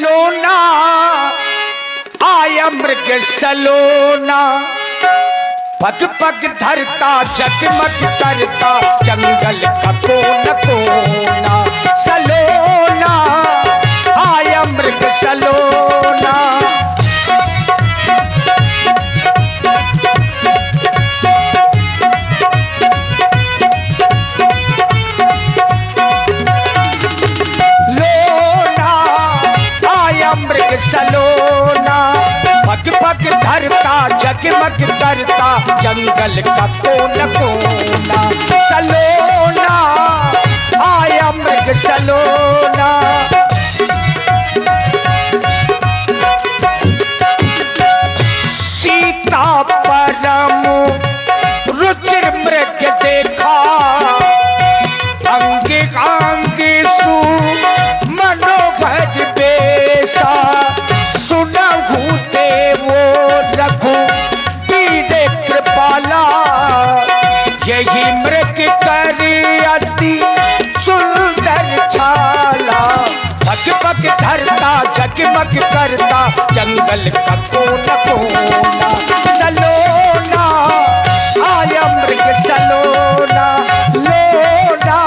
सलोना आया मृग सलोना, पग पग धरता जगमग करता जंगल का कोना कोना। सलोना आया मृग सलोना, मृग सलोना, पग पग धरता जगमग करता जंगल का कोना कोना। सलोना आया मृग सलोना, सीता परम रुचिर मृग देखा, अंगे अंगे सु मनोभर बेसा। सुनहु देवो रघु पीरे कृपाला, यही मृग करी अति सुंदर छाला। पग पग धरता जगमग करता जंगल का कोना कोना। सलोना आया मृग सलोना, लोना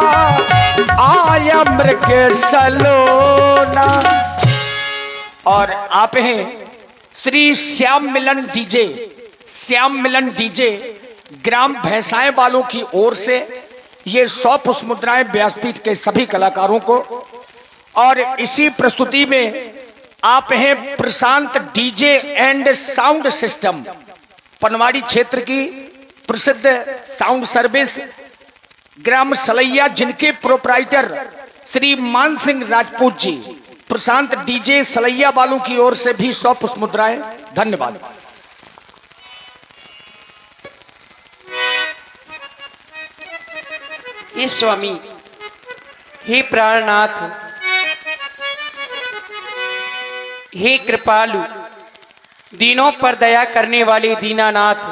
आया मृग सलोना। और आप हैं श्री श्याम मिलन डीजे, श्याम मिलन डीजे ग्राम भैंसाएं वालों की ओर से ये 100 पुष्प मुद्राएं व्यासपीठ के सभी कलाकारों को। और इसी प्रस्तुति में आप हैं प्रशांत डीजे एंड साउंड सिस्टम, पनवाड़ी क्षेत्र की प्रसिद्ध साउंड सर्विस ग्राम सलैया, जिनके प्रोप्राइटर श्री मान सिंह राजपूत जी। प्रशांत डीजे सलैया वालों की ओर से भी 100 पुष्प मुद्राएं। धन्यवाद। हे स्वामी, हे प्राणनाथ, हे कृपालु, दीनों पर दया करने वाले दीनानाथ,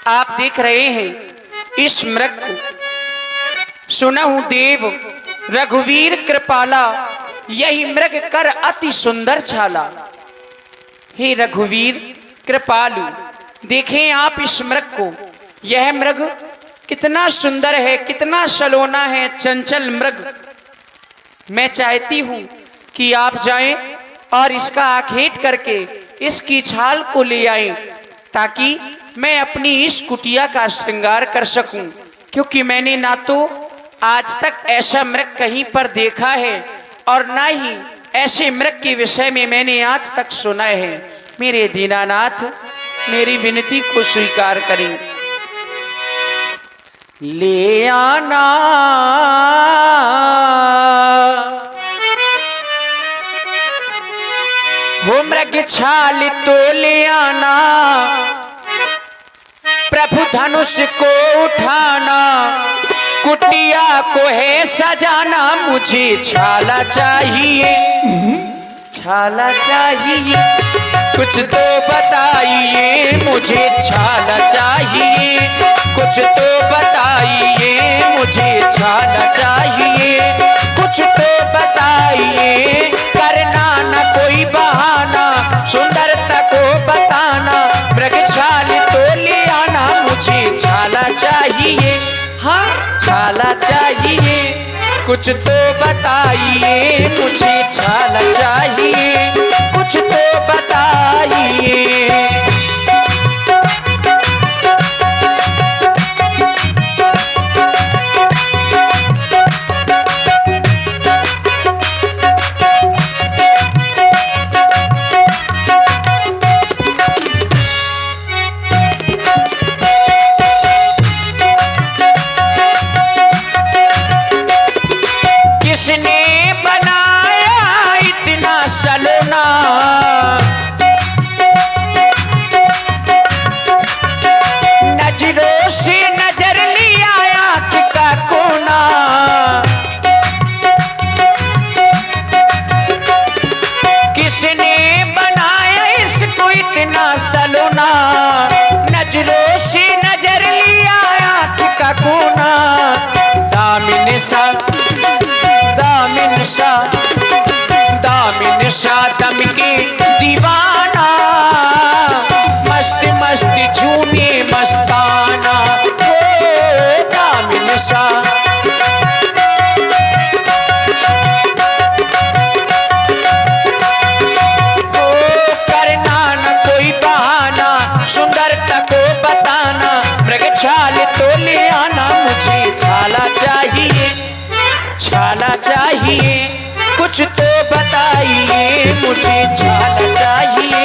आप देख रहे हैं इस मृग को। सुनहु देव रघुवीर कृपाला, यही मृग कर अति सुंदर छाला। हे रघुवीर कृपालु, देखें आप इस मृग को। यह मृग कितना सुंदर है, कितना सलोना है, चंचल मृग। मैं चाहती हूं कि आप जाएं और इसका आखेट करके इसकी छाल को ले आएं, ताकि मैं अपनी इस कुटिया का श्रृंगार कर सकूं। क्योंकि मैंने ना तो आज तक ऐसा मृग कहीं पर देखा है और ना ही ऐसे मृग के विषय में मैंने आज तक सुना है। मेरे दीनानाथ, मेरी विनती को स्वीकार करें। ले आना वो मृग छाल तो ले आना, प्रभु धनुष को उठाना, कुटिया को है सजाना। मुझे छाला चाहिए, छाला चाहिए, कुछ तो बताइए। मुझे छाला चाहिए, कुछ तो बताइए। मुझे छाला चाहिए, कुछ तो बताइए। करना न कोई बहाना, सुंदरता को बताना। मृग छाल तो ले आना, मुझे छाला चाहिए, हाँ छाला चाहिए, कुछ तो बताइए। मुझे छाला चाहिए, कुछ तो बताइए। दामिन सा दम के दीवाना, मस्त मस्त झूमे मस्ताना, ओ दामिन सा। सुंदरता को बताना, मृग छाल तो ले आना, मुझे छाला चाहिए, छाला चाहिए, कुछ तो बताइए, मुझे छाला चाहिए।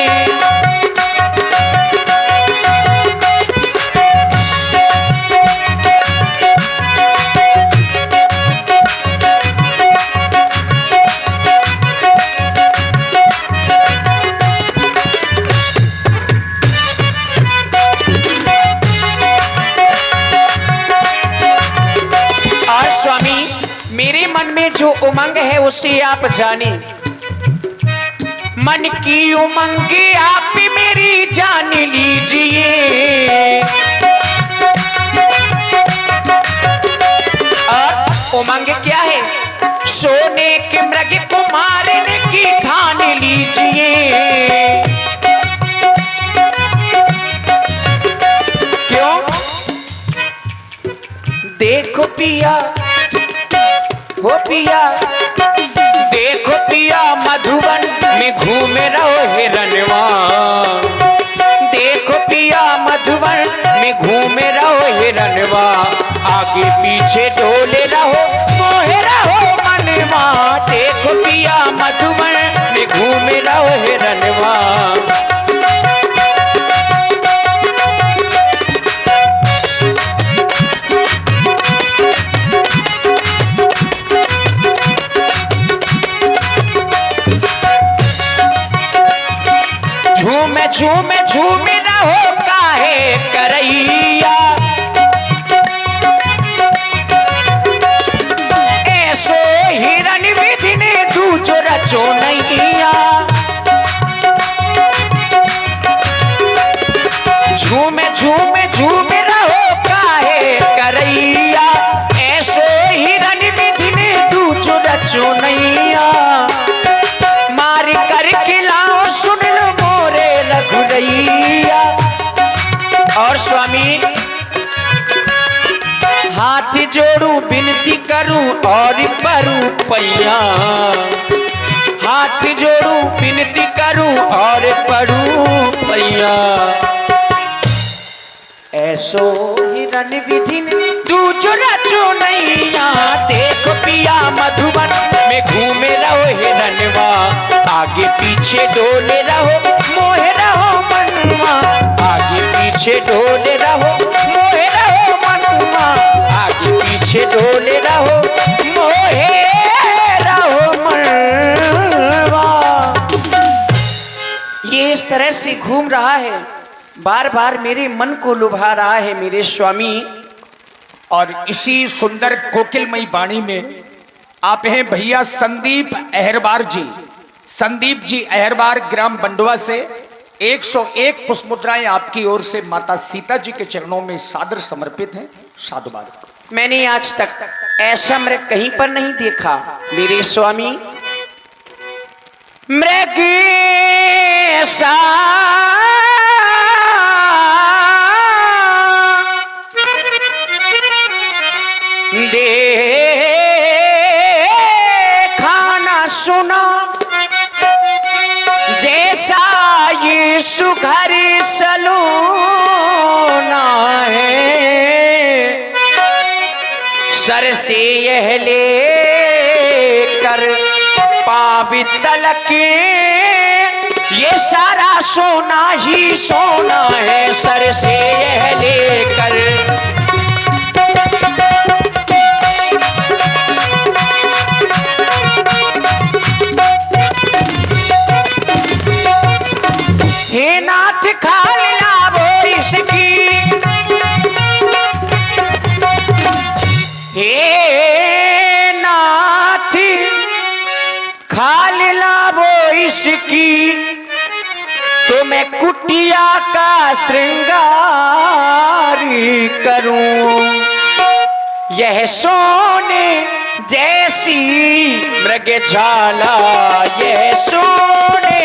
मेरे मन में जो उमंग है उसे आप जाने, मन की उमंग आप मेरी जान लीजिए। और उमंग क्या है? सोने के मृग को मारने की ठान लीजिए। क्यों? देखो पिया, हो पिया, देखो पिया, मधुबन में घूम रहो हिरनवा, देखो पिया, मधुबन में घूम रहो हिरनवा, आगे पीछे डोले रहो, मोहे रहो मनवा, देखो पिया, मधुबन में घूम रहो हिरनवा। झूमे झूमे झूमे रहो काहे करैया, ऐसो हिरन विधि ने दूजो रचो नैया। झूमे झूमे झूमे रहो काहे करैया, ऐसो हिरन विधि ने दूजो रचो नैया। मार कर खिलाओ सुन लो मोरे रघुरैया। और स्वामी हाथ जोड़ू विनती करूं और परू पैया, हाथ जोड़ू विनती करूं और परू पैया। ऐसो हिरन विधि दूजो रचो नैया, देखो पिया, मधुबन में घूमे रहो हिरनवा, आगे पीछे डोले रहो, मोहे रहो मनवा, आगे पीछे डोले रहो, मोहे रहो मनवा, आगे पीछे डोले रहो, मोहे रहो मनवा। ये इस तरह से घूम रहा है, बार बार मेरे मन को लुभा रहा है मेरे स्वामी। और इसी सुंदर कोकिलमयी वाणी में आप हैं भैया संदीप अहरबार जी। संदीप जी अहरबार ग्राम बंडवा से 101 पुष्प मुद्राएं आपकी ओर से माता सीता जी के चरणों में सादर समर्पित हैं। साधुवाद। मैंने आज तक ऐसा मृग कहीं पर नहीं देखा मेरे स्वामी। मृग सा देखा ना सुना जैसा ये सुघर सलोना है, सर से यह ले कर पावी तलक ये सारा सोना ही सोना है, सर से यह लेकर हे नाथ खाल लाभो इसकी, हे नाथ खाल लाभो इसकी, तो मैं कुटिया का श्रृंगार करूं। यह सोने जैसी मृगशाला यह सोने,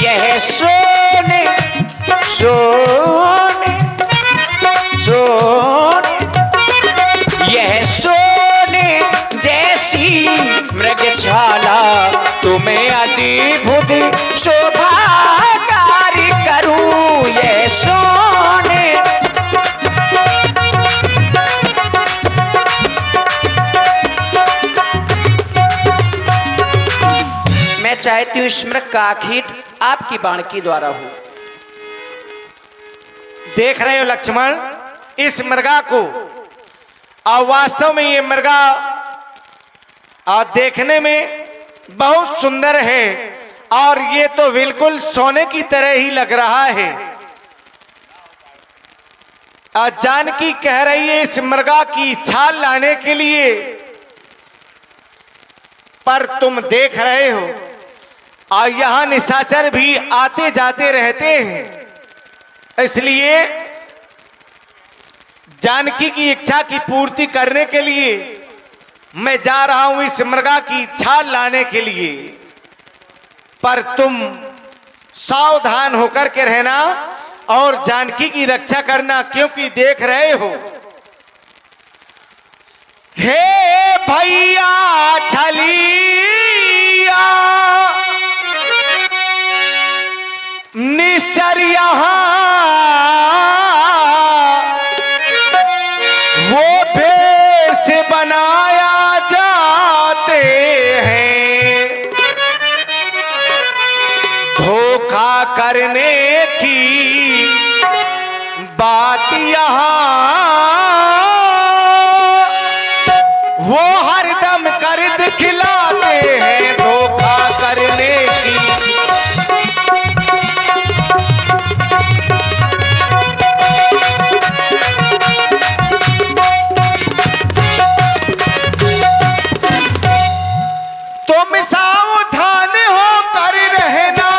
यह सोने सोने सोने, यह सोने जैसी मृगशाला तुम्हें अद्भुत शोभाकारी करूं। यह सोने मैं चाहती हूं इस मृग का आखिर आपकी बाणकी द्वारा हो। देख रहे हो लक्ष्मण इस मृगा को, और वास्तव में ये मृगा देखने में बहुत सुंदर है और ये तो बिल्कुल सोने की तरह ही लग रहा है। जानकी कह रही है इस मृगा की छाल लाने के लिए, पर तुम देख रहे हो और यहां निशाचर भी आते जाते रहते हैं, इसलिए जानकी की इच्छा की पूर्ति करने के लिए मैं जा रहा हूं इस मृगा की छाल लाने के लिए। पर तुम सावधान होकर के रहना और जानकी की रक्षा करना, क्योंकि देख रहे हो हे भैया छलिया निश्चर यहां वो भेष बनाया जाते हैं, धोखा करने की बात यहां वो हरदम कर दिखलाते हैं, धोखा करने की। तुम सावधान होकर रहना,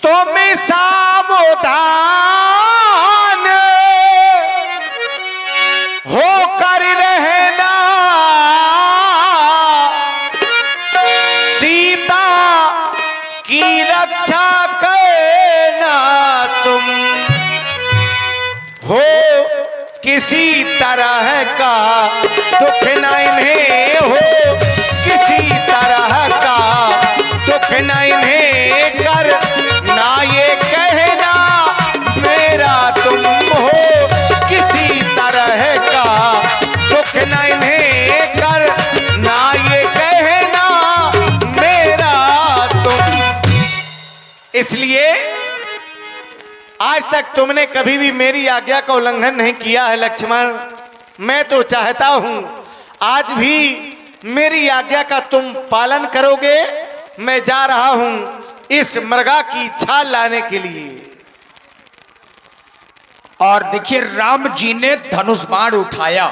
तुम सावधान होकर रहना, सीता की रक्षा करना तुम हो, किसी तरह का दुख न इन्हें हो, किसी तरह का दुख न इन्हें कर ना, ये कहना मेरा तुम हो, किसी तरह का दुख न इन्हें कर ना, ये कहना मेरा तुम। इसलिए आज तक तुमने कभी भी मेरी आज्ञा का उल्लंघन नहीं किया है लक्ष्मण। मैं तो चाहता हूं आज भी मेरी आज्ञा का तुम पालन करोगे। मैं जा रहा हूं इस मृगा की छाल लाने के लिए। और देखिए राम जी ने धनुष बाण उठाया।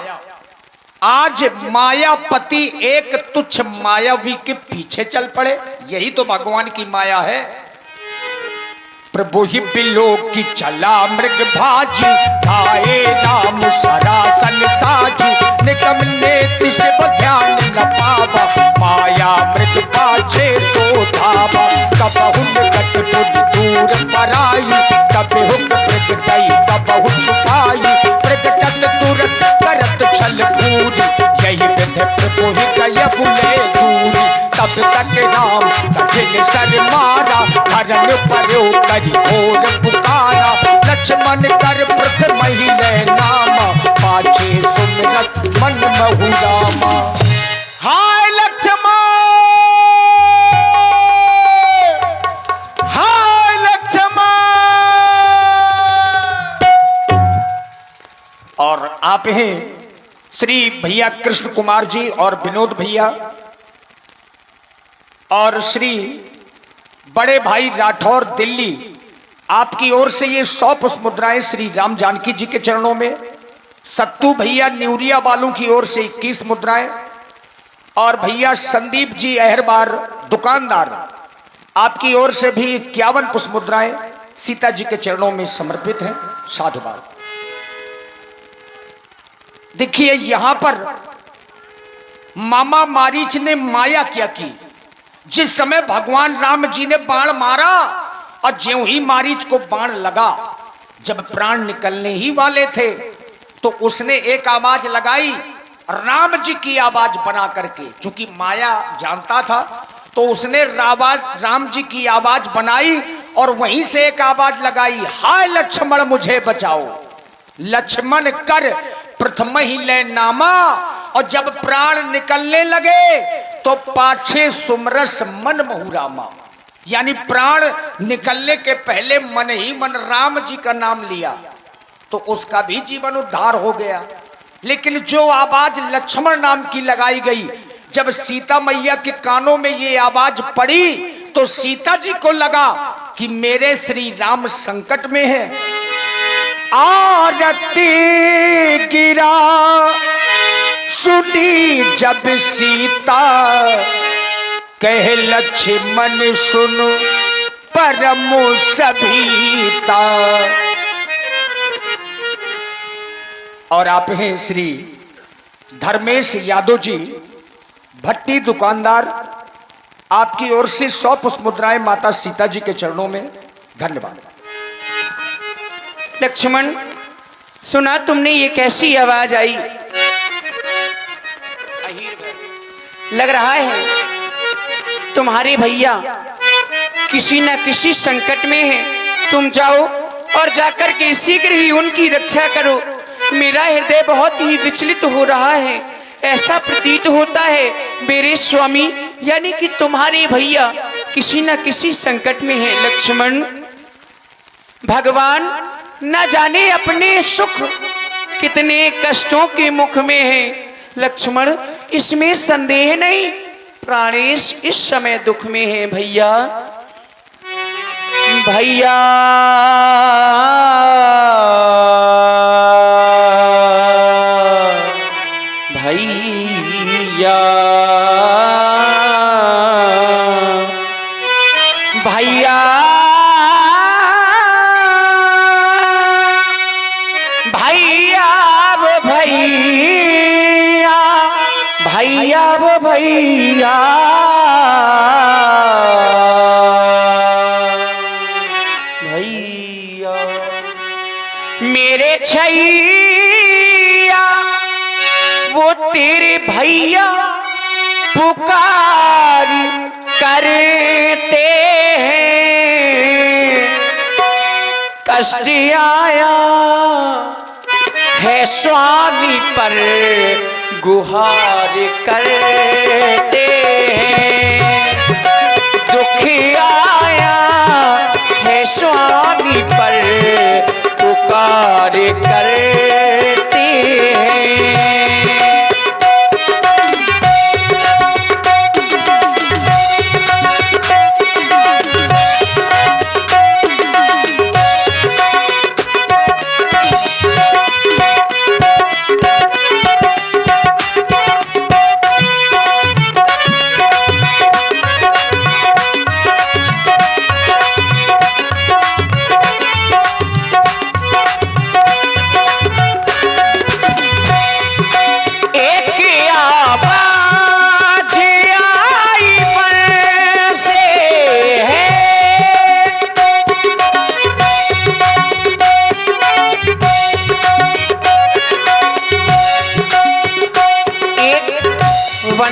आज मायापति एक तुच्छ मायावी के पीछे चल पड़े, यही तो भगवान की माया है। प्रभु ही बिलो की चला मृग भाजी, खाए राम सरासन साजी, निकम ने शिव ध्यान न पावा, माया मृग पाछे सो धावा, कबहु निकट दूर पराई, कभी हुक मृग गई कबहु छुपाई, प्रगटत तुरंत करत छल पूरी, यही विध प्रभु ही गय बुले दूरी, तब तक राम कठिन सर मारा, हरण पर्यो करी घोर पुकारा, लक्ष्मण कर प्रथम ही ले नामा, पाछे सुमिरत मन महु रामा। हाय लक्ष्मण, हाय लक्ष्मण। और आप हैं श्री भैया कृष्ण कुमार जी और विनोद भैया और श्री बड़े भाई राठौर दिल्ली, आपकी ओर से ये 100 पुष्प मुद्राएं श्री राम जानकी जी के चरणों में। सत्तू भैया न्यूरिया वालों की ओर से 21 मुद्राएं और भैया संदीप जी अहरबार दुकानदार आपकी ओर से भी 51 पुष्प मुद्राएं सीता जी के चरणों में समर्पित हैं। साधुवाद। देखिए यहां पर मामा मारीच ने माया क्या की। जिस समय भगवान राम जी ने बाण मारा और ज्यों ही मारीच को बाण लगा, जब प्राण निकलने ही वाले थे तो उसने एक आवाज लगाई, राम जी की आवाज बना करके। चूंकि माया जानता था तो उसने राम जी की आवाज बनाई और वहीं से एक आवाज लगाई, हाय लक्ष्मण मुझे बचाओ। लक्ष्मण कर प्रथम ही ले नामा, और जब प्राण निकलने लगे तो पाछे सुमरस मन महुरामा। यानी प्राण निकलने के पहले मन ही मन राम जी का नाम लिया तो उसका भी जीवन उद्धार हो गया। लेकिन जो आवाज लक्ष्मण नाम की लगाई गई, जब सीता मैया के कानों में ये आवाज पड़ी तो सीता जी को लगा कि मेरे श्री राम संकट में है। आरती गिरा सुनी जब सीता, कहे लक्ष्मण सुनो परम सभीता। और आप हैं श्री धर्मेश यादव जी, भट्टी दुकानदार, आपकी ओर से 100 पुष्प मुद्राएं माता सीता जी के चरणों में। धन्यवाद। लक्ष्मण, सुना तुमने ये कैसी आवाज आई? लग रहा है तुम्हारे भैया किसी न किसी संकट में हैं। तुम जाओ और जाकर के शीघ्र ही उनकी रक्षा करो। मेरा हृदय बहुत ही विचलित हो रहा है। ऐसा प्रतीत होता है मेरे स्वामी यानी कि तुम्हारे भैया किसी न किसी संकट में हैं। लक्ष्मण, भगवान न जाने अपने सुख कितने कष्टों के मुख में है। लक्ष्मण, इसमें संदेह नहीं, प्राणेश इस समय दुख में है। भैया भैया भैया भैया भैया वो भैया भैया वो भैया भैया मेरे छैया वो तेरे भैया पुकार करते हैं। कष्ट आया है स्वामी पर गुहार करते हैं। दुख आया है स्वामी पर पुकार करते हैं।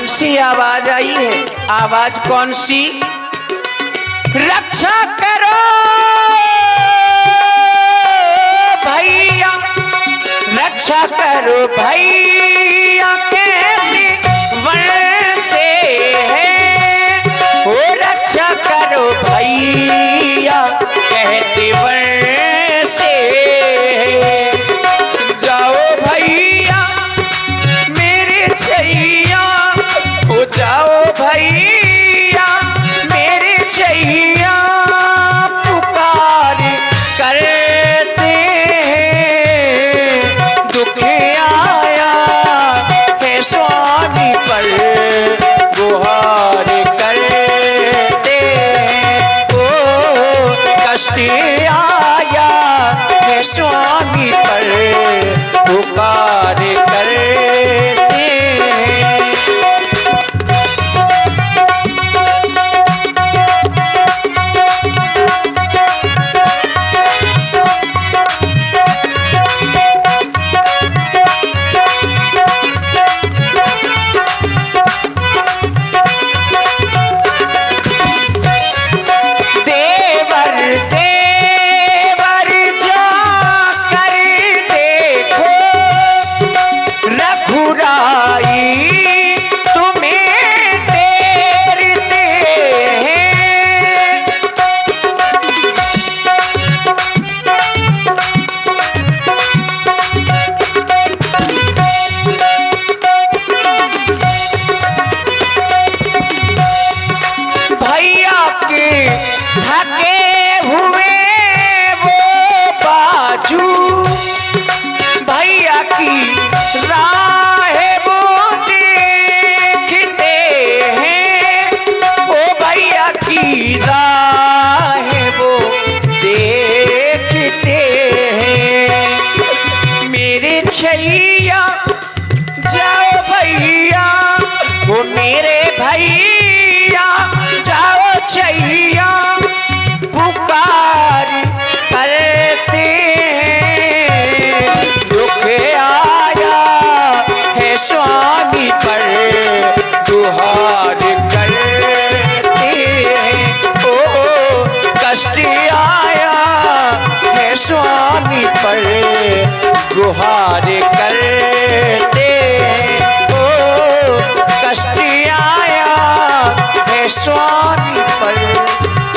सी आवाज आई है। आवाज कौन सी? रक्षा करो भैया, रक्षा करो भैया कहते वन से है। ओ रक्षा करो भैया कहते वन से। जाओ भैया मेरे छैया, जाओ भैया मेरे छैया पुकार करते हैं। दुख आया स्वामी पर पुकार करते हैं। छैया जाओ भैया, वो मेरे भैया जाओ छैया पुकार करते हैं। दुख आया है स्वामी पर गुहार करते हैं। ओ कष्ट आया है स्वामी पर गुहार करते हो। कष्ट आया है स्वामी पर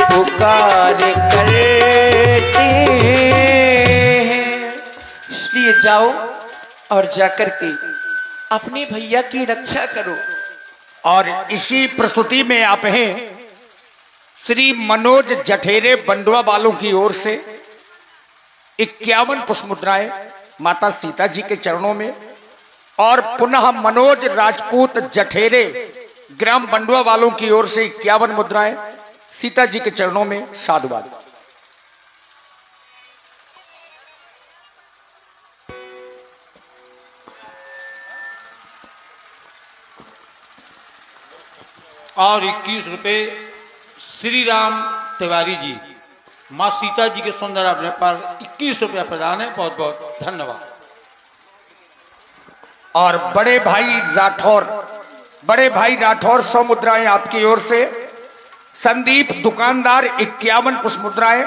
पुकार करते हैं। इसलिए जाओ और जाकर के अपने भैया की रक्षा करो। और इसी प्रस्तुति में आप हैं श्री मनोज जठेरे बंडवा वालों की ओर से 51 पुष्प मुद्राएं माता सीता जी के चरणों में, और पुनः मनोज राजपूत जठेरे ग्राम बंडवा वालों की ओर से 51 मुद्राएं सीता जी के चरणों में। साधुवाद। और 21 रुपए श्री राम तिवारी जी, माँ सीता जी के सुंदर अपने पर 21 रुपया प्रदान है। बहुत बहुत धन्यवाद। और बड़े भाई राठौर 100 मुद्राएं आपकी ओर से। संदीप दुकानदार 51 पुष्प मुद्राएं।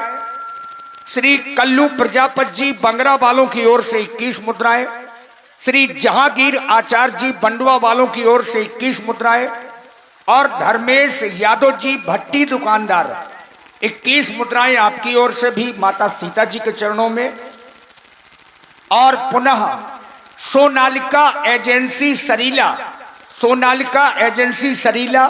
श्री कल्लू प्रजापति जी बंगरा वालों की ओर से 21 मुद्राएं। श्री जहांगीर आचार्य जी बंडवा वालों की ओर से 21 मुद्राएं। और धर्मेश यादव जी भट्टी दुकानदार 21 मुद्राएं आपकी ओर से भी माता सीता जी के चरणों में। और पुनः सोनालिका एजेंसी सरीला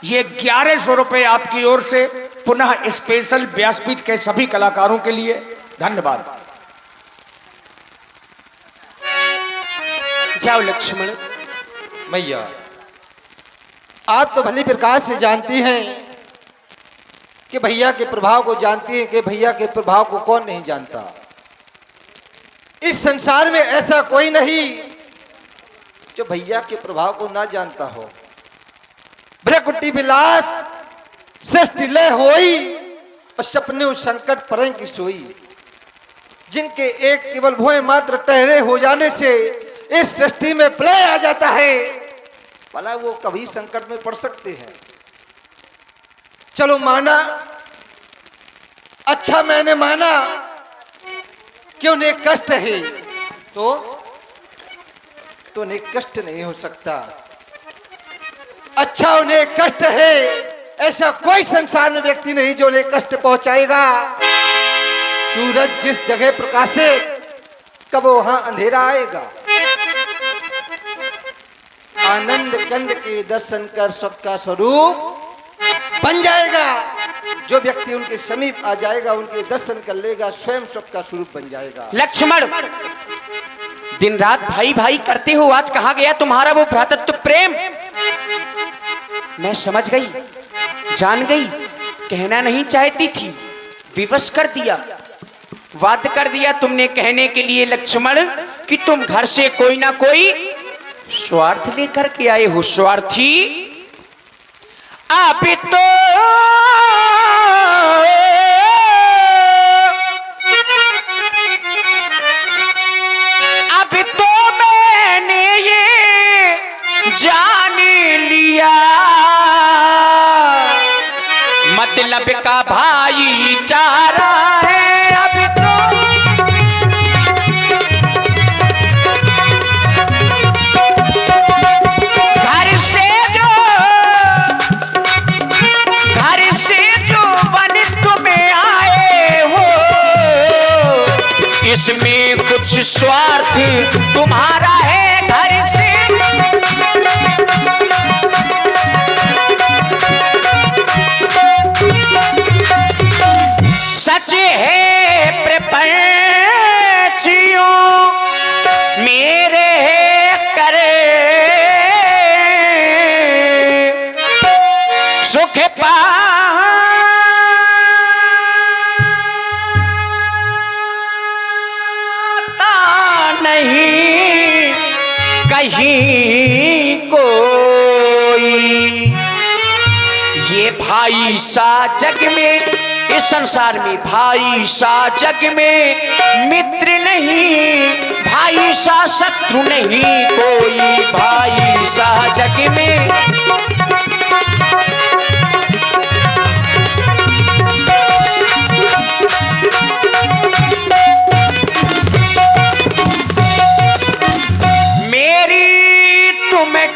ये 1100 रुपए आपकी ओर से पुनः स्पेशल व्यासपीठ के सभी कलाकारों के लिए। धन्यवाद। जाओ लक्ष्मण। मैया, आप तो भली प्रकार से जानती हैं कि भैया के प्रभाव को जानती हैं कि भैया के प्रभाव को कौन नहीं जानता। इस संसार में ऐसा कोई नहीं जो भैया के प्रभाव को ना जानता हो। भ्रकुटी विलास सृष्टि लय होई और सपने संकट परें की सोई। जिनके एक केवल भोए मात्र टहरे हो जाने से इस सृष्टि में प्रलय आ जाता है, भला वो कभी संकट में पड़ सकते हैं। चलो माना, अच्छा मैंने माना कि उन्हें कष्ट है, तो उन्हें कष्ट नहीं हो सकता। अच्छा उन्हें कष्ट है, ऐसा कोई संसार में व्यक्ति नहीं जो उन्हें कष्ट पहुंचाएगा। सूरज जिस जगह प्रकाशित, कब वहां अंधेरा आएगा। आनंद कंद के दर्शन कर सुख का स्वरूप बन जाएगा। जो व्यक्ति उनके समीप आ जाएगा, उनके दर्शन कर लेगा, स्वयं सुख का स्वरूप बन जाएगा। लक्ष्मण, दिन रात भाई भाई करते हो, आज कहाँ गया तुम्हारा वो भ्रातृत्व प्रेम? मैं समझ गई, जान गई, कहना नहीं चाहती थी, विवश कर दिया। वाद कर दिया तुमने कहने के लिए लक्ष्मण कि तुम घर से कोई ना कोई स्वार्थ लेकर के आए हो। स्वार्थी अब तो मैंने ये जान लिया, मतलब का भाईचारा है अब तो। इसमें कुछ स्वार्थ तुम्हारा है घर से। सच है प्रपंचियों मेरे करे सुख पा नहीं कहीं कोई, ये भाई सा जग में, इस संसार में भाई सा जग में मित्र नहीं, भाई सा शत्रु नहीं कोई, भाई सा जग में।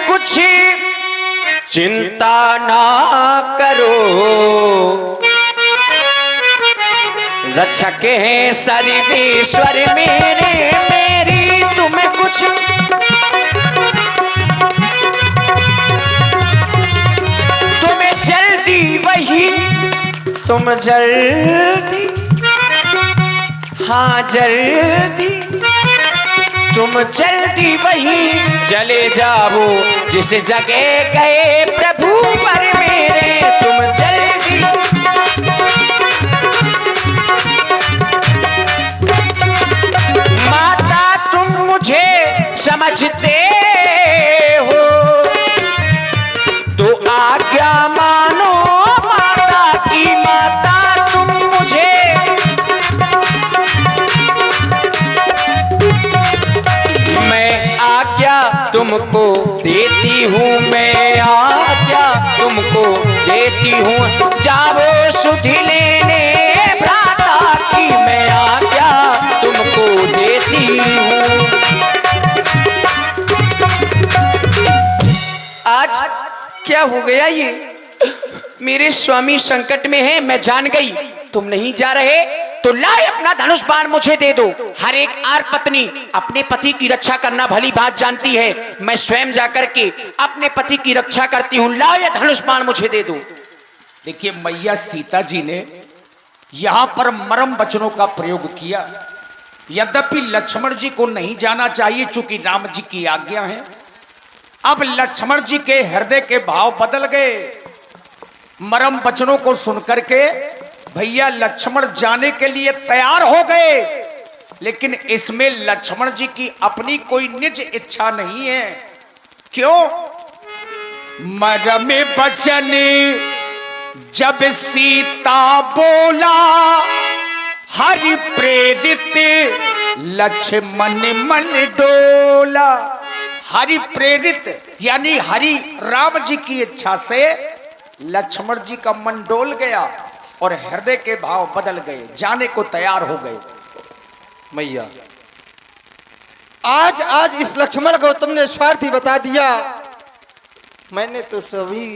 कुछ चिंता ना करो, रक्षक है सर्वेश्वर मेरे, मेरी तुम्हें कुछ तुम्हें जल्दी वही, तुम जल्दी, हाँ जल्दी, तुम जल्दी वही चले जाओ जिस जगह गए प्रभु पर मेरे, तुम जल्दी। माता तुम मुझे समझते हो तो आज्ञा मानो माता की, माता तुम मुझे तुमको देती हूँ, मैं आज्ञा तुमको देती हूँ, जाओ सुधि लेने भ्राता की, मैं आज्ञा तुमको देती हूँ। आज क्या हो गया ये, मेरे स्वामी संकट में है, मैं जान गई तुम नहीं जा रहे तो लाए अपना धनुष बाण मुझे दे दो। हर एक आर पत्नी अपने पति की रक्षा करना भली बात जानती है, मैं स्वयं जाकर के अपने पति की रक्षा करती हूँ, लाओ ये धनुष बाण मुझे दे दो। देखिए मैया सीता जी ने यहां पर मरम वचनों का प्रयोग किया, यद्यपि लक्ष्मण जी को नहीं जाना चाहिए चूंकि राम जी की आज्ञा है। अब लक्ष्मण जी के हृदय के भाव बदल गए, मरम वचनों को सुनकर के भैया लक्ष्मण जाने के लिए तैयार हो गए, लेकिन इसमें लक्ष्मण जी की अपनी कोई निज इच्छा नहीं है। क्यों? मरम वचन जब सीता बोला हरि प्रेरित लक्ष्मण मन डोला। हरि प्रेरित यानी हरि राम जी की इच्छा से लक्ष्मण जी का मन डोल गया और हृदय के भाव बदल गए, जाने को तैयार हो गए। मैया आज इस लक्ष्मण को तुमने स्वार्थी बता दिया, मैंने तो सभी